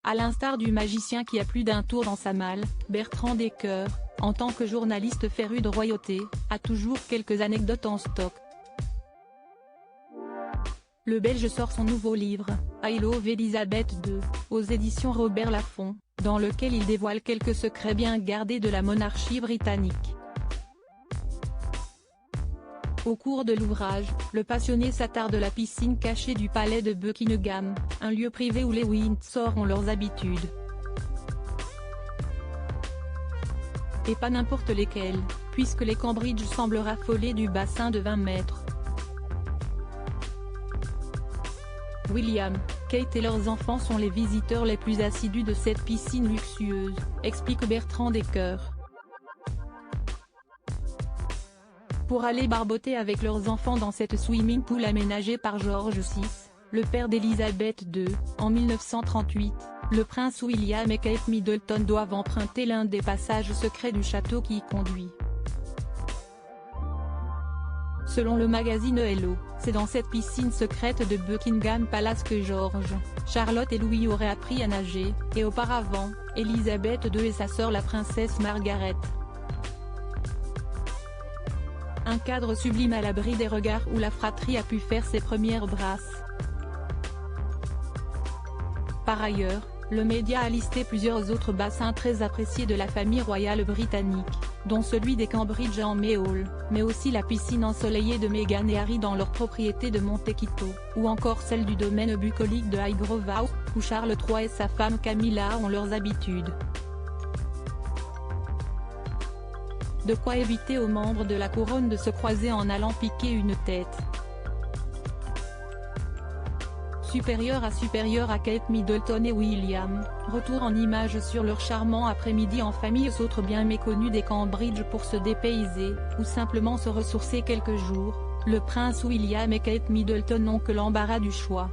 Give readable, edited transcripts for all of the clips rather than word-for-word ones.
À l'instar du magicien qui a plus d'un tour dans sa malle, Bertrand Descoeurs, en tant que journaliste féru de royauté, a toujours quelques anecdotes en stock. Le Belge sort son nouveau livre, I Love Elizabeth II, aux éditions Robert Laffont, dans lequel il dévoile quelques secrets bien gardés de la monarchie britannique. Au cours de l'ouvrage, le passionné s'attarde à la piscine cachée du palais de Buckingham, un lieu privé où les Windsor ont leurs habitudes. Et pas n'importe lesquelles, puisque les Cambridge semblent raffoler du bassin de 20 mètres. William, Kate et leurs enfants sont les visiteurs les plus assidus de cette piscine luxueuse, explique Bertrand Descoeurs. Pour aller barboter avec leurs enfants dans cette swimming pool aménagée par George VI, le père d'Elizabeth II, en 1938, le prince William et Kate Middleton doivent emprunter l'un des passages secrets du château qui y conduit. Selon le magazine Hello, c'est dans cette piscine secrète de Buckingham Palace que George, Charlotte et Louis auraient appris à nager, et auparavant, Elizabeth II et sa sœur la princesse Margaret. Un cadre sublime à l'abri des regards où la fratrie a pu faire ses premières brasses. Par ailleurs, le média a listé plusieurs autres bassins très appréciés de la famille royale britannique, dont celui des Cambridge en Mayhall, mais aussi la piscine ensoleillée de Meghan et Harry dans leur propriété de Montecito, ou encore celle du domaine bucolique de Highgrove House, où Charles III et sa femme Camilla ont leurs habitudes. De quoi éviter aux membres de la couronne de se croiser en allant piquer une tête. Supérieur à Kate Middleton et William, retour en images sur leur charmant après-midi en famille aux autres bien méconnus des Cambridge pour se dépayser, ou simplement se ressourcer quelques jours, le prince William et Kate Middleton n'ont que l'embarras du choix.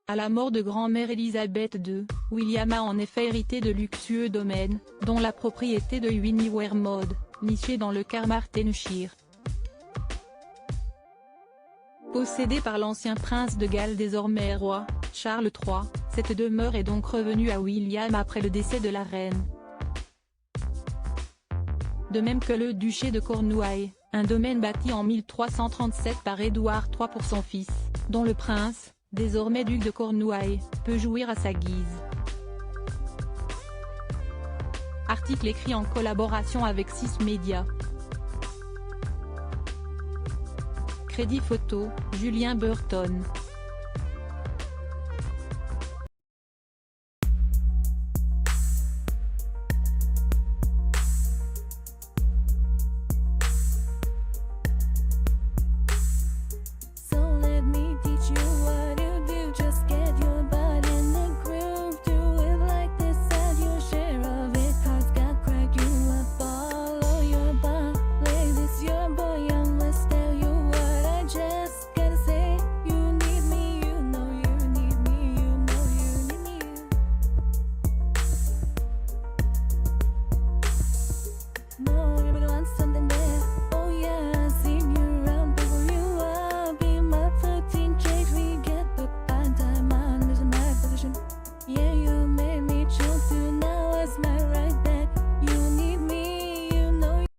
À la mort de grand-mère Elizabeth II, William a en effet hérité de luxueux domaines, dont la propriété de Wynnewermode, nichée dans le Carmarthenshire. Possédée par l'ancien prince de Galles désormais roi, Charles III, cette demeure est donc revenue à William après le décès de la reine. De même que le duché de Cornouailles, un domaine bâti en 1337 par Édouard III pour son fils, dont le prince, désormais duc de Cornouailles, peut jouir à sa guise. Article écrit en collaboration avec 6 médias. Crédit photo, Julien Burton.